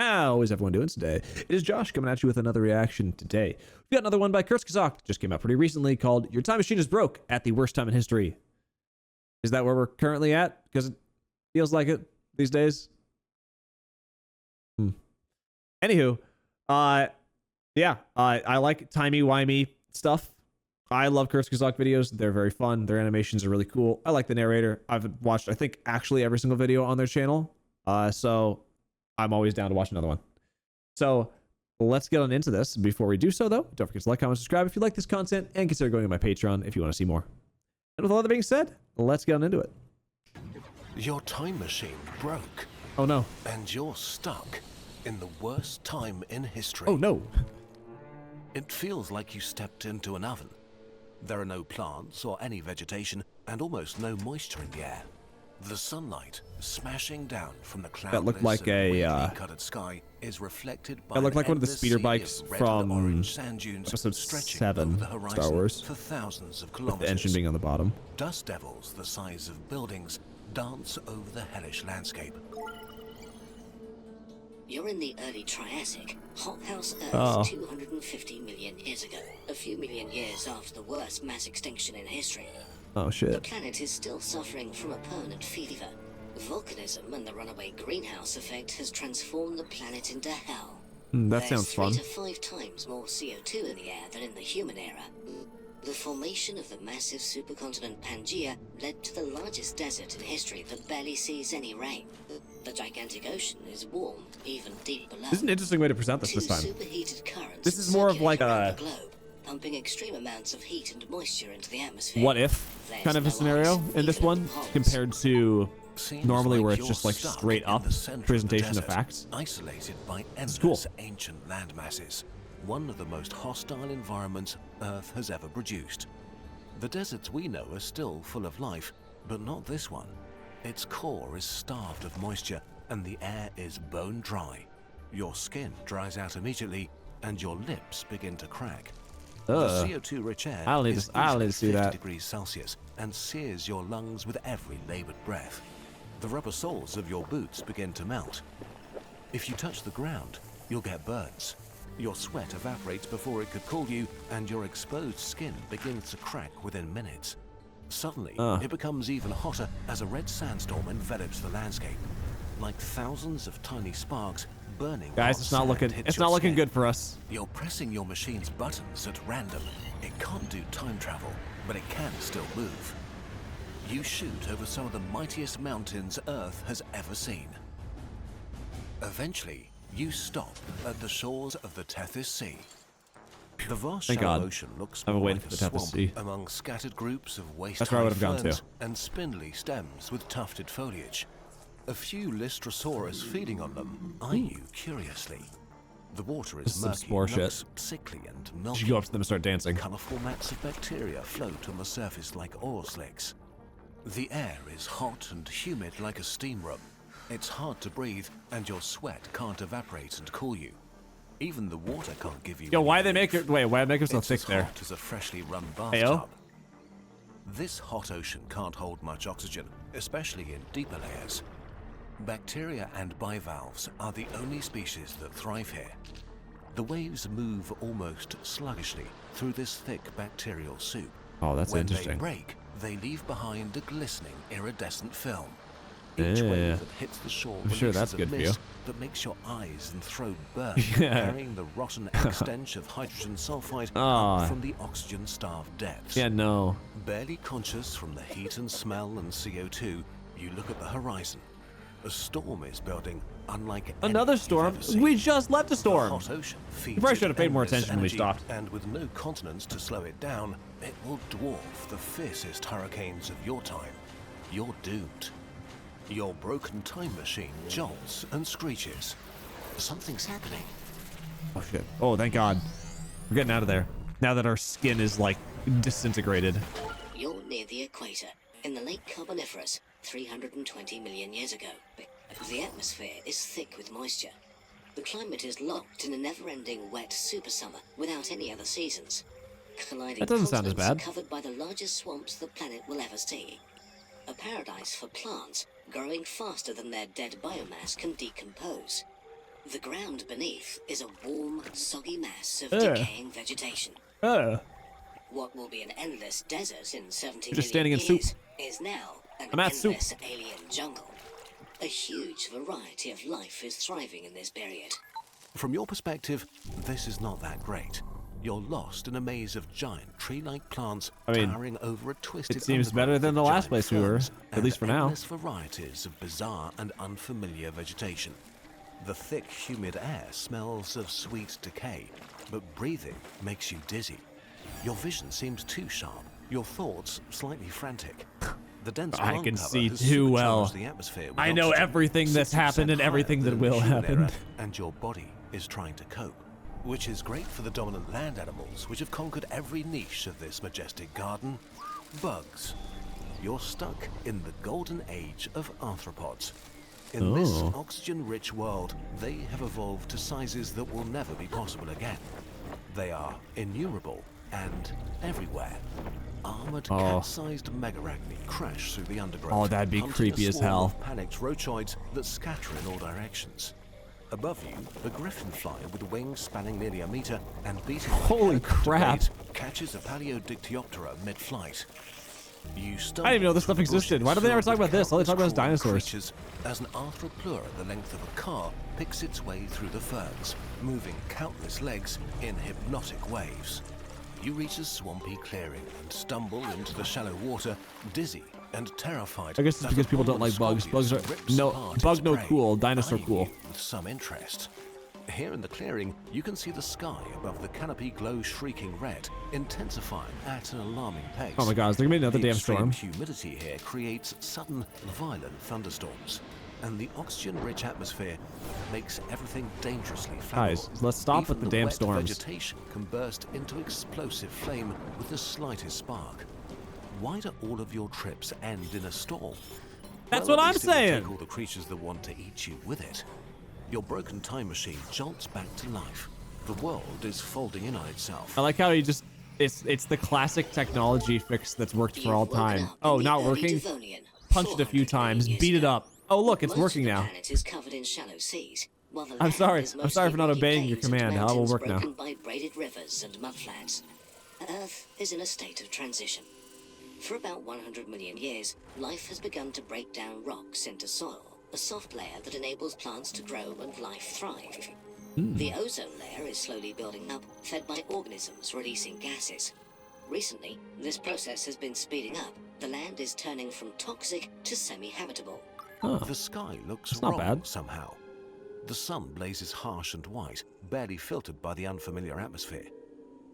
How is everyone doing today? It is Josh coming at you with another reaction today. We got another one by Kurzgesagt, just came out pretty recently, called Your Time Machine is Broke at the Worst Time in History. Is that where we're currently at? Because it feels like it these days. Anywho, yeah, I like timey-wimey stuff. I love Kurzgesagt videos. They're very fun. Their animations are really cool. I like the narrator. I've watched, I think, actually every single video on their channel. So I'm always down to watch another one. So let's get on into this. Before we do so, though, don't forget to like, comment, subscribe if you like this content, and consider going to my Patreon if you want to see more. And with all that being said, let's get on into it. Your time machine broke. Oh no. And you're stuck in the worst time in history. Oh no. It feels like you stepped into an oven. There are no plants or any vegetation, and almost no moisture in the air. The sunlight smashing down from the cloudless That looked like a colored sky is reflected by that looked like one of the endless speeder sea bikes of red from and orange sand dunes episode stretching 7 over the horizon Star Wars, for thousands of with kilometers. the engine being on the bottom. Dust devils the size of buildings dance over the hellish landscape. You're in the early Triassic, hothouse Earth 250 million years ago, a few million years after the worst mass extinction in history. Oh shit. The planet is still suffering from a permanent fever. Volcanism and the runaway greenhouse effect has transformed the planet into hell. That sounds fun. There's 3 to 5 times more CO2 in the air than in the human era. The formation of the massive supercontinent Pangaea led to the largest desert in history that barely sees any rain. The gigantic ocean is warm, even deep below. This is an interesting way to present this time. Superheated currents This is more of like circulate around the globe, pumping extreme amounts of heat and moisture into the atmosphere. what if kind of a scenario in this one compared to normally where it's just like straight up presentation of facts. Isolated by endless cool. ancient land masses. One of the most hostile environments Earth has ever produced. The deserts we know are still full of life, but not this one. Its core is starved of moisture, and the air is bone dry. Your skin dries out immediately, and your lips begin to crack. The CO2-rich air is I'll need to see 50 that. degrees Celsius and sears your lungs with every labored breath. The rubber soles of your boots begin to melt. If you touch the ground, you'll get burns. Your sweat evaporates before it could cool you, and your exposed skin begins to crack within minutes. Suddenly, it becomes even hotter as a red sandstorm envelops the landscape, like thousands of tiny sparks burning. Guys, it's not looking good for us. You're pressing your machine's buttons at random. It can't do time travel, but it can still move. You shoot over some of the mightiest mountains Earth has ever seen. Eventually, you stop at the shores of the Tethys Sea. The vast shallow ocean looks more like a swamp among scattered groups of waist-high ferns and spindly stems with tufted foliage. A few Lystrosaurus feeding on them eye you curiously. The water is murky, looks sickly and milky. You go up to them and start dancing. Colourful mats of bacteria float on the surface like oil slicks. The air is hot and humid like a steam room. It's hard to breathe, and your sweat can't evaporate and cool you. Even the water can't give you. Yo, why they make it? Wait, why make it so thick there? It's as hot as a freshly run bathtub. This hot ocean can't hold much oxygen, especially in deeper layers. Bacteria and bivalves are the only species that thrive here. The waves move almost sluggishly through this thick bacterial soup. Oh, that's interesting. When they break, they leave behind a glistening, iridescent film. Each wave that hits the shore releases a mist that makes your eyes and throat burn, carrying the rotten stench of hydrogen sulfide up from the oxygen-starved depths. Yeah, no. Barely conscious from the heat and smell and CO2, you look at the horizon. A storm is building, unlike another storm. We just left a storm. The hot ocean feeds you probably should have paid more attention when we energy, stopped. And with no continents to slow it down, it will dwarf the fiercest hurricanes of your time. You're doomed. Your broken time machine jolts and screeches. Something's happening. Oh shit. Oh, thank God. We're getting out of there. Now that our skin is like disintegrated. You're near the equator, in the late Carboniferous, 320 million years ago. The atmosphere is thick with moisture. The climate is locked in a never-ending wet super summer without any other seasons. Colliding that doesn't sound as bad. Covered by the largest swamps the planet will ever see. A paradise for plants, growing faster than their dead biomass can decompose. The ground beneath is a warm, soggy mass of Ugh. decaying vegetation. What will be an endless desert in 70 You're just million standing in years soup. is now an I'm at soup. endless alien jungle. A huge variety of life is thriving in this period. From your perspective, this is not that great. You're lost in a maze of giant tree-like plants towering over a twisted it seems better than the last place we were, at least for now. Endless varieties of bizarre and unfamiliar vegetation. The thick, humid air smells of sweet decay, but breathing makes you dizzy. Your vision seems too sharp, your thoughts slightly frantic. The dense I plant can cover see has too well. supercharged the atmosphere with I know oxygen, everything that's 60% happened and higher everything that than will human happen. era, and your body is trying to cope, which is great for the dominant land animals which have conquered every niche of this majestic garden. Bugs. You're stuck in the golden age of arthropods. In this oxygen-rich world, they have evolved to sizes that will never be possible again. They are innumerable and everywhere. Armored, cat-sized megarachni crash through the undergrowth. Oh, that'd be hunting creepy a as swarm hell. of panicked roachoids that scatter in all directions. Above you, a griffinfly with wings spanning nearly a meter and beating Holy crap. catches a Paleodictyoptera mid-flight. You I didn't even know this stuff existed. Why do they ever talk about this? All they talk about is dinosaurs. As an arthroplura the length of a car picks its way through the ferns, moving countless legs in hypnotic waves. You reach a swampy clearing and stumble into the shallow water, dizzy and terrified. I guess it's because people don't like bugs. Bugs are bug no cool, dinosaur cool. With some interest. Here in the clearing, you can see the sky above the canopy glow shrieking red, intensifying at an alarming pace. Oh my god, is there gonna be another The damn extreme storm? humidity here creates sudden, violent thunderstorms, and the oxygen-rich atmosphere makes everything dangerously flammable. Guys, let's stop with the damn wet storms. Vegetation can burst into explosive flame with the slightest spark. Why do all of your trips end in a storm? That's Well, what at I'm least it will saying. take all the creatures that want to eat you with it. Your broken time machine jolts back to life. The world is folding in on itself. I like how he just it's the classic technology fix that's worked for all time. Oh, not working? Punch it a few times, beat it up. Oh look, it's working now. Is covered in shallow seas, while the I'm land sorry. is I'm sorry for not mostly obeying your rocky plains and command. I will mountains work now. broken by braided rivers and mudflats. Earth is in a state of transition. For about 100 million years, life has begun to break down rocks into soil, a soft layer that enables plants to grow and life thrive. The ozone layer is slowly building up, fed by organisms releasing gases. Recently, this process has been speeding up. The land is turning from toxic to semi-habitable. The sky looks not wrong bad. somehow. The sun blazes harsh and white, barely filtered by the unfamiliar atmosphere.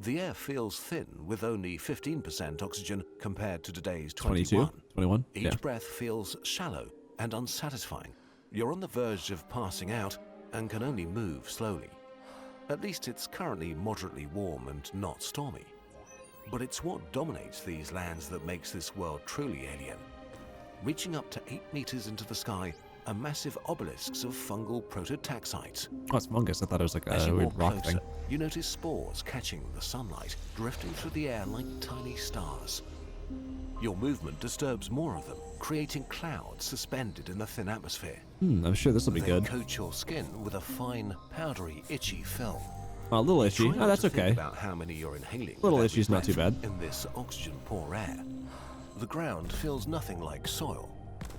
The air feels thin, with only 15% oxygen compared to today's 21. 21? Each Yeah. breath feels shallow and unsatisfying. You're on the verge of passing out and can only move slowly. At least it's currently moderately warm and not stormy. But it's what dominates these lands that makes this world truly alien. Reaching up to 8 meters into the sky are massive obelisks of fungal prototaxites. Oh, it's fungus. I thought it was like As a you weird walk rock closer, thing. you notice spores catching the sunlight, drifting through the air like tiny stars. Your movement disturbs more of them, creating clouds suspended in the thin atmosphere. I'm sure this will be They good. coat your skin with a fine, powdery, itchy film. Oh, a little itchy. Try Oh, not that's to think okay. about how many you're inhaling. Little with every itchy's not too breath bad. In this oxygen-poor air, the ground feels nothing like soil.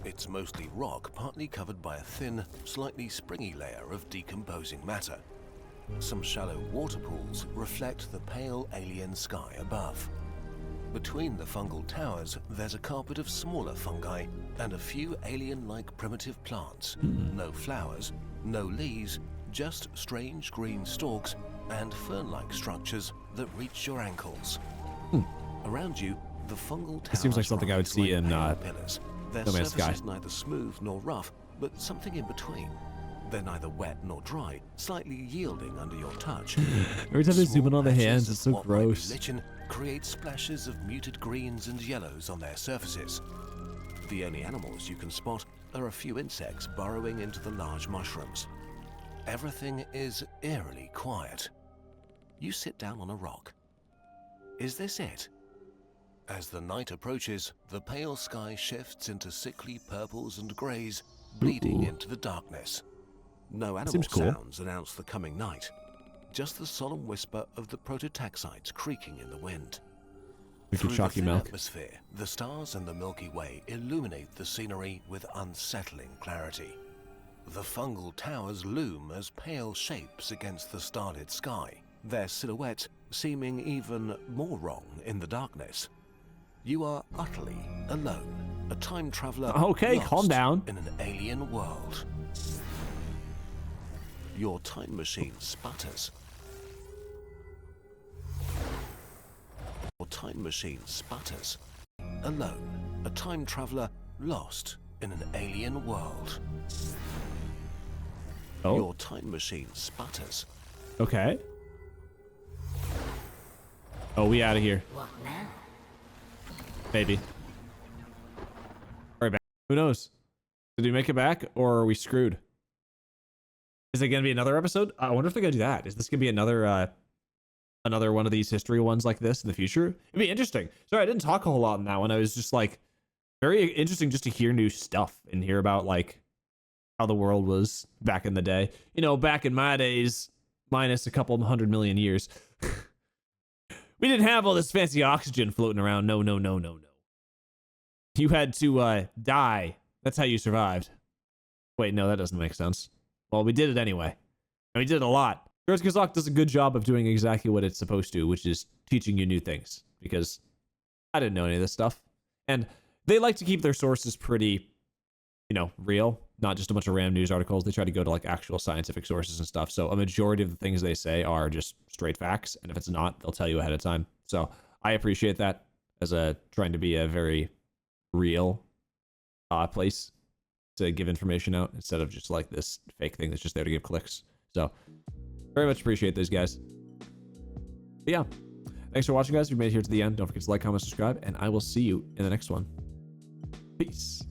It's mostly rock, partly covered by a thin, slightly springy layer of decomposing matter. Some shallow water pools reflect the pale alien sky above. Between the fungal towers, there's a carpet of smaller fungi and a few alien-like primitive plants. No flowers, no leaves, just strange green stalks and fern-like structures that reach your ankles. Around you, the fungal towers seems like something I would rise see like in, pale pillars. Their No Man's surface Sky. is neither smooth nor rough, but something in between. They're neither wet nor dry, slightly yielding under your touch. Every time they zoom in Small on the patches hands, of it's so what might be gross. lichen create splashes of muted greens and yellows on their surfaces. The only animals you can spot are a few insects burrowing into the large mushrooms. Everything is eerily quiet. You sit down on a rock. Is this it? As the night approaches, the pale sky shifts into sickly purples and greys, bleeding into the darkness. No animal Seems cool. sounds announce the coming night. Just the solemn whisper of the prototaxites creaking in the wind. We could Through the chalky thin milk. atmosphere, the stars and the Milky Way illuminate the scenery with unsettling clarity. The fungal towers loom as pale shapes against the starlit sky, their silhouette seeming even more wrong in the darkness. You are utterly alone, a time traveler Okay, lost calm down. in an alien world. Your time machine sputters. Your time machine sputters. Alone, a time traveler lost in an alien world. Oh, Your time machine sputters. okay. Oh, we out of here. What now? Maybe. All right, back. Who knows? Did we make it back, or are we screwed? Is it gonna be another episode? I wonder if they're gonna do that. Is this gonna be another another one of these history ones like this in the future? It'd be interesting. Sorry, I didn't talk a whole lot in that one. I was just like very interesting just to hear new stuff and hear about like how the world was back in the day. You know, back in my days, minus a couple 100 million years. We didn't have all this fancy oxygen floating around. No. You had to die. That's how you survived. Wait, no, that doesn't make sense. Well, we did it anyway. And we did it a lot. Kurzgesagt does a good job of doing exactly what it's supposed to, which is teaching you new things. Because I didn't know any of this stuff. And they like to keep their sources pretty, you know, real. Not just a bunch of random news articles. They try to go to like actual scientific sources and stuff. So a majority of the things they say are just straight facts. And if it's not, they'll tell you ahead of time. So I appreciate that as a trying to be a very real place to give information out instead of just like this fake thing that's just there to give clicks. So very much appreciate those guys. But yeah, thanks for watching, guys. If you made it here to the end, don't forget to like, comment, subscribe, and I will see you in the next one. Peace.